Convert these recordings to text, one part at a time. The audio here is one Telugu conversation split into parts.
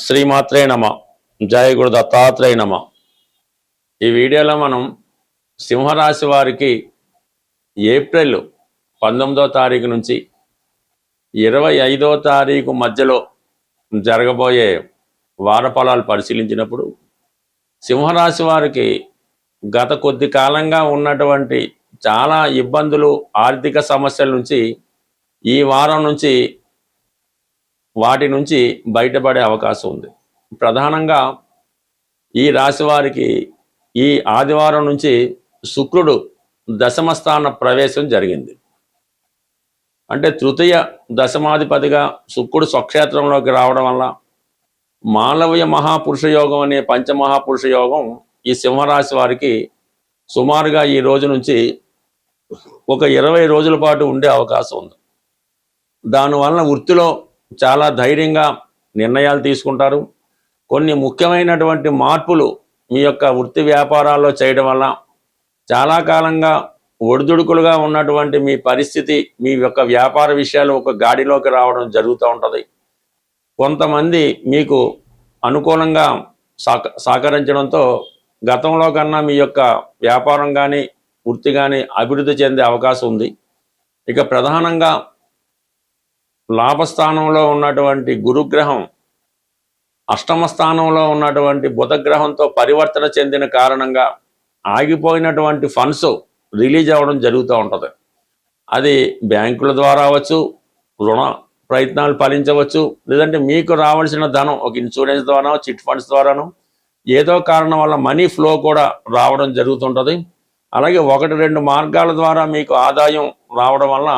శ్రీమాత్రే నమ. జయ గురు దత్తాత్రేయ నమ. ఈ వీడియోలో మనం సింహరాశి వారికి ఏప్రిల్ 19వ తారీఖు నుంచి 25వ తారీఖు మధ్యలో జరగబోయే వార ఫలాలు పరిశీలించినప్పుడు సింహరాశి వారికి గత కొద్ది కాలంగా ఉన్నటువంటి చాలా ఇబ్బందులు, ఆర్థిక సమస్యల నుంచి ఈ వారం నుంచి వాటి నుంచి బయటపడే అవకాశం ఉంది. ప్రధానంగా ఈ రాశి వారికి ఈ ఆదివారం నుంచి శుక్రుడు దశమ స్థాన ప్రవేశం జరిగింది. అంటే తృతీయ దశమాధిపతిగా శుక్రుడు స్వక్షేత్రంలోకి రావడం వల్ల మాలవ్య మహాపురుష యోగం అనే పంచమహాపురుష యోగం ఈ సింహరాశి వారికి సుమారుగా ఈ రోజు నుంచి ఒక 20 రోజుల పాటు ఉండే అవకాశం ఉంది. దానివల్ల వృత్తిలో చాలా ధైర్యంగా నిర్ణయాలు తీసుకుంటారు. కొన్ని ముఖ్యమైనటువంటి మార్పులు మీ యొక్క వృత్తి వ్యాపారాల్లో చేయడం వల్ల చాలా కాలంగా ఒడిదుడుకులుగా ఉన్నటువంటి మీ పరిస్థితి, మీ యొక్క వ్యాపార విషయాలు ఒక గాడిలోకి రావడం జరుగుతూ ఉంటుంది. కొంతమంది మీకు అనుకూలంగా సహకరించడంతో గతంలో కన్నా మీ యొక్క వ్యాపారం కానీ వృత్తి కానీ అభివృద్ధి చెందే అవకాశం ఉంది. ఇక ప్రధానంగా లాభస్థానంలో ఉన్నటువంటి గురుగ్రహం అష్టమ స్థానంలో ఉన్నటువంటి బుధగ్రహంతో పరివర్తన చెందిన కారణంగా ఆగిపోయినటువంటి ఫండ్స్ రిలీజ్ అవ్వడం జరుగుతూ ఉంటుంది. అది బ్యాంకుల ద్వారా అవ్వచ్చు, రుణ ప్రయత్నాలు ఫలించవచ్చు, లేదంటే మీకు రావాల్సిన ధనం ఒక ఇన్సూరెన్స్ ద్వారానో చిట్ ఫండ్స్ ద్వారానో ఏదో కారణం వల్ల మనీ ఫ్లో కూడా రావడం జరుగుతుంటుంది. అలాగే 1-2 మార్గాల ద్వారా మీకు ఆదాయం రావడం వల్ల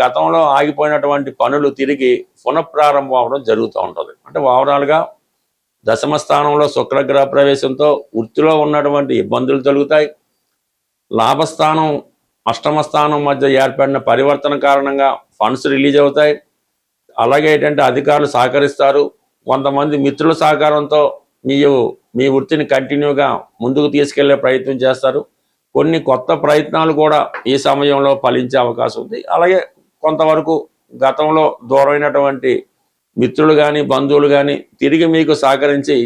గతంలో ఆగిపోయినటువంటి పనులు తిరిగి పునఃప్రారంభం అవడం జరుగుతూ ఉంటుంది. అంటే ఓవరాల్గా దశమ స్థానంలో శుక్రగ్రహ ప్రవేశంతో వృత్తిలో ఉన్నటువంటి ఇబ్బందులు తొలుగుతాయి. లాభస్థానం అష్టమ స్థానం మధ్య ఏర్పడిన పరివర్తన కారణంగా ఫండ్స్ రిలీజ్ అవుతాయి. అలాగే ఏంటంటే అధికారులు సహకరిస్తారు. కొంతమంది మిత్రుల సహకారంతో మీ వృత్తిని కంటిన్యూగా ముందుకు తీసుకెళ్లే ప్రయత్నం చేస్తారు. కొన్ని కొత్త ప్రయత్నాలు కూడా ఈ సమయంలో ఫలించే అవకాశం ఉంది. అలాగే కొంతవరకు గతంలో దూరమైనటువంటి మిత్రులు కానీ బంధువులు కానీ తిరిగి మీకు సహకరించి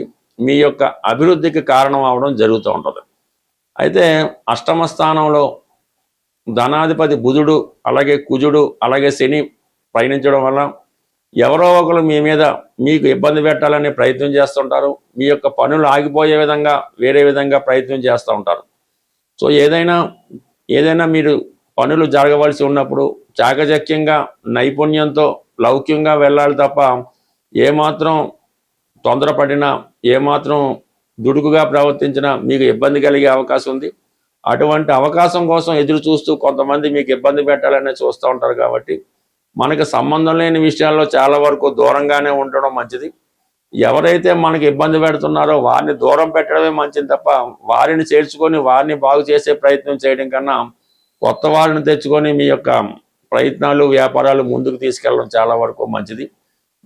మీ యొక్క అభివృద్ధికి కారణం అవడం జరుగుతూ ఉంటుంది. అయితే అష్టమ స్థానంలో ధనాధిపతి బుధుడు, అలాగే కుజుడు, అలాగే శని పయనించడం వల్ల ఎవరో ఒకరు మీ మీద మీకు ఇబ్బంది పెట్టాలనే ప్రయత్నం చేస్తుంటారు. మీ యొక్క పనులు ఆగిపోయే విధంగా వేరే విధంగా ప్రయత్నం చేస్తూ ఉంటారు. సో ఏదైనా మీరు పనులు జరగవలసి ఉన్నప్పుడు చాకచక్యంగా నైపుణ్యంతో లౌక్యంగా వెళ్ళాలి తప్ప ఏమాత్రం తొందరపడినా ఏమాత్రం దుడుకుగా ప్రవర్తించినా మీకు ఇబ్బంది కలిగే అవకాశం ఉంది. అటువంటి అవకాశం కోసం ఎదురు చూస్తూ కొంతమంది మీకు ఇబ్బంది పెట్టాలనే చూస్తూ ఉంటారు. కాబట్టి మనకు సంబంధం లేని విషయాల్లో చాలా వరకు దూరంగానే ఉండడం మంచిది. ఎవరైతే మనకి ఇబ్బంది పెడుతున్నారో వారిని దూరం పెట్టడమే మంచిది తప్ప వారిని చేర్చుకొని వారిని బాగు చేసే ప్రయత్నం చేయడం కన్నా కొత్త వారిని తెచ్చుకొని మీ యొక్క ప్రయత్నాలు వ్యాపారాలు ముందుకు తీసుకెళ్ళడం చాలా వరకు మంచిది.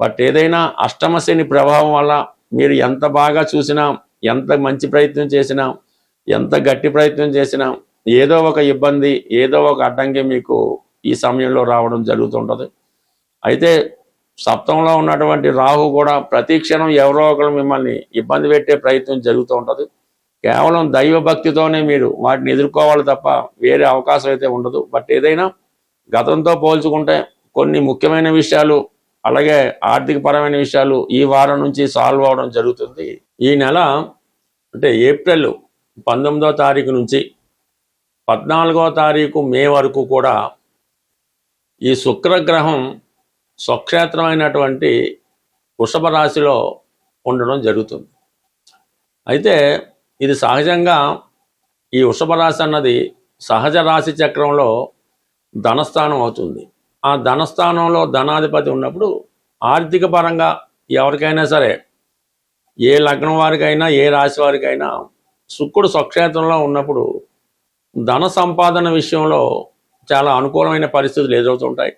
బట్ ఏదైనా అష్టమ శని ప్రభావం వల్ల మీరు ఎంత బాగా చూసినా, ఎంత మంచి ప్రయత్నం చేసినా, ఎంత గట్టి ప్రయత్నం చేసినా ఏదో ఒక ఇబ్బంది, ఏదో ఒక అడ్డంకి మీకు ఈ సమయంలో రావడం జరుగుతుంటుంది. అయితే సప్తంలో ఉన్నటువంటి రాహు కూడా ప్రతి క్షణం ఎవరో ఒకరు మిమ్మల్ని ఇబ్బంది పెట్టే ప్రయత్నం జరుగుతూ ఉంటుంది. కేవలం దైవ భక్తితోనే మీరు వాటిని ఎదుర్కోవాలి తప్ప వేరే అవకాశం అయితే ఉండదు. బట్ ఏదైనా గతంతో పోల్చుకుంటే కొన్ని ముఖ్యమైన విషయాలు, అలాగే ఆర్థికపరమైన విషయాలు ఈ వారం నుంచి సాల్వ్ అవడం జరుగుతుంది. ఈ నెల అంటే ఏప్రిల్ 19వ తారీఖు నుంచి 14వ తారీఖు మే వరకు కూడా ఈ శుక్రగ్రహం స్వక్షేత్రమైనటువంటి వృషభ రాశిలో ఉండడం జరుగుతుంది. అయితే ఇది సహజంగా ఈ వృషభ రాశి అన్నది సహజ రాశి చక్రంలో ధనస్థానం అవుతుంది. ఆ ధనస్థానంలో ధనాధిపతి ఉన్నప్పుడు ఆర్థిక పరంగా ఎవరికైనా సరే, ఏ లగ్నం వారికైనా ఏ రాశి వారికైనా శుక్రుడు స్వక్షేత్రంలో ఉన్నప్పుడు ధన సంపాదన విషయంలో చాలా అనుకూలమైన పరిస్థితులు ఎదురవుతుంటాయి.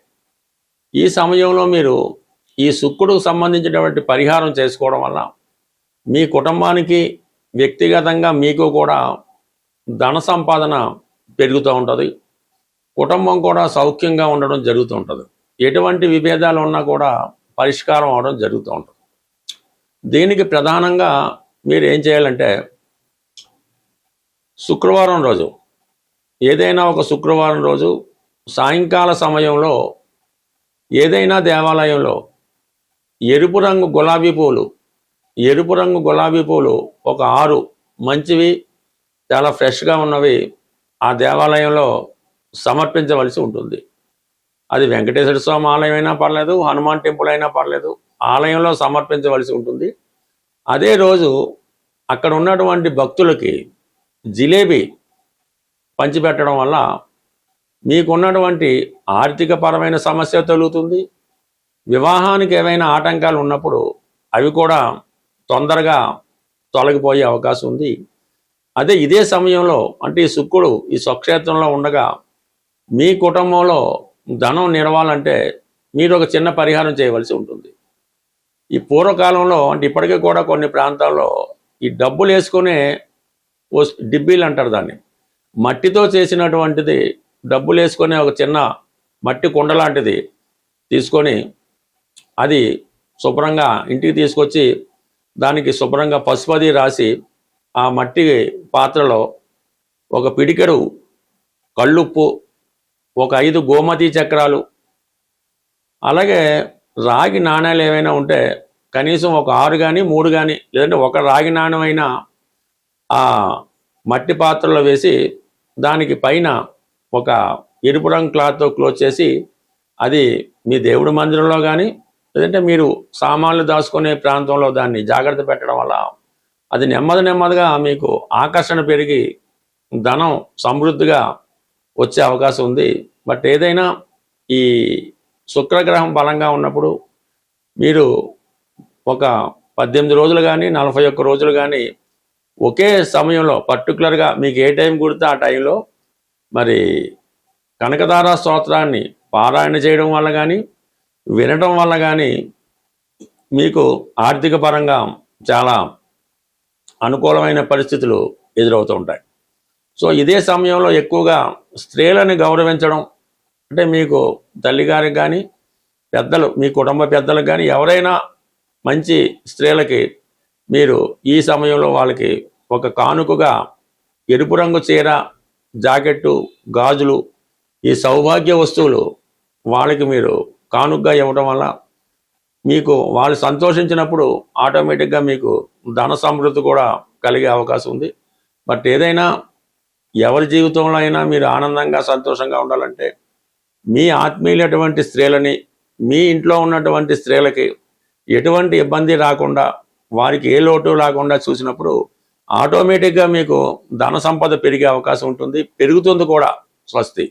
ఈ సమయంలో మీరు ఈ శుక్రుడికి సంబంధించినటువంటి పరిహారం చేసుకోవడం వల్ల మీ కుటుంబానికి వ్యక్తిగతంగా మీకు కూడా ధన సంపాదన పెరుగుతూ ఉంటుంది. కుటుంబం కూడా సౌఖ్యంగా ఉండడం జరుగుతూ ఉంటుంది. ఎటువంటి విభేదాలు ఉన్నా కూడా పరిష్కారం అవడం జరుగుతూ ఉంటుంది. దీనికి ప్రధానంగా మీరు ఏం చేయాలంటే శుక్రవారం రోజు, ఏదైనా ఒక శుక్రవారం రోజు సాయంకాల సమయంలో ఏదైనా దేవాలయంలో ఎరుపు రంగు గులాబీ పూలు ఒక 6 మంచివి చాలా ఫ్రెష్గా ఉన్నవి ఆ దేవాలయంలో సమర్పించవలసి ఉంటుంది. అది వెంకటేశ్వర స్వామి ఆలయం అయినా పర్లేదు, హనుమాన్ టెంపుల్ అయినా పర్లేదు, ఆలయంలో సమర్పించవలసి ఉంటుంది. అదే రోజు అక్కడ ఉన్నటువంటి భక్తులకి జిలేబీ పంచిపెట్టడం వల్ల మీకున్నటువంటి ఆర్థికపరమైన సమస్య తొలుగుతుంది. వివాహానికి ఏవైనా ఆటంకాలు ఉన్నప్పుడు అవి కూడా తొందరగా తొలగిపోయే అవకాశం ఉంది. అదే ఇదే సమయంలో అంటే ఈ శుక్రుడు ఈ స్వక్షేత్రంలో ఉండగా మీ కుటుంబంలో ధనం నిలవాలంటే మీరు ఒక చిన్న పరిహారం చేయవలసి ఉంటుంది. ఈ పూర్వకాలంలో అంటే ఇప్పటికీ కూడా కొన్ని ప్రాంతాల్లో ఈ డబ్బులు వేసుకునే డిబ్బీలు అంటారు దాన్ని, మట్టితో చేసినటువంటిది డబ్బులు వేసుకునే ఒక చిన్న మట్టి కుండ లాంటిది తీసుకొని అది శుభ్రంగా ఇంటికి తీసుకొచ్చి దానికి శుభ్రంగా పసుపది రాసి ఆ మట్టి పాత్రలో ఒక పిడికెడు కళ్ళుప్పు, ఒక 5 గోమతి చక్రాలు, అలాగే రాగి నాణ్యాలు ఏవైనా ఉంటే కనీసం ఒక 6 కానీ 3 కానీ లేదంటే ఒక రాగి నాణ్యమైనా ఆ మట్టి పాత్రలో వేసి దానికి పైన ఒక ఎరుపు రంగు క్లాత్తో క్లోజ్ చేసి అది మీ దేవుడి మందిరంలో కానీ లేదంటే మీరు సామాన్లు దాచుకునే ప్రాంతంలో దాన్ని జాగ్రత్త పెట్టడం వల్ల అది నెమ్మదిగా మీకు ఆకర్షణ పెరిగి ధనం సమృద్ధిగా వచ్చే అవకాశం ఉంది. బట్ ఏదైనా ఈ శుక్రగ్రహం బలంగా ఉన్నప్పుడు మీరు ఒక 18 రోజులు కానీ 41 రోజులు కానీ ఒకే సమయంలో పర్టికులర్గా మీకు ఏ టైం కుడితే ఆ టైంలో మరి కనకదార స్తోత్రాన్ని పారాయణ చేయడం వల్ల కానీ వినడం వల్ల కానీ మీకు ఆర్థిక పరంగా చాలా అనుకూలమైన పరిస్థితులు ఎదురవుతూ ఉంటాయి. సో ఇదే సమయంలో ఎక్కువగా స్త్రీలను గౌరవించడం అంటే మీకు తల్లిగారికి కానీ పెద్దలు మీ కుటుంబ పెద్దలకు కానీ ఎవరైనా మంచి స్త్రీలకి మీరు ఈ సమయంలో వాళ్ళకి ఒక కానుకగా ఎరుపు రంగు చీర, జాకెట్టు, గాజులు, ఈ సౌభాగ్య వస్తువులు వాళ్ళకి మీరు కానుకగా ఇవ్వడం వల్ల మీకు వాళ్ళు సంతోషించినప్పుడు ఆటోమేటిక్గా మీకు ధన సమృద్ధి కూడా కలిగే అవకాశం ఉంది. బట్ ఏదైనా ఎవరి జీవితంలో అయినా మీరు ఆనందంగా సంతోషంగా ఉండాలంటే మీ ఆత్మీయులటువంటి స్త్రీలని, మీ ఇంట్లో ఉన్నటువంటి స్త్రీలకి ఎటువంటి ఇబ్బంది రాకుండా వారికి ఏ లోటు రాకుండా చూసినప్పుడు ఆటోమేటిక్గా మీకు ధన సంపద పెరిగే అవకాశం ఉంటుంది, పెరుగుతుంది కూడా. స్వస్తి.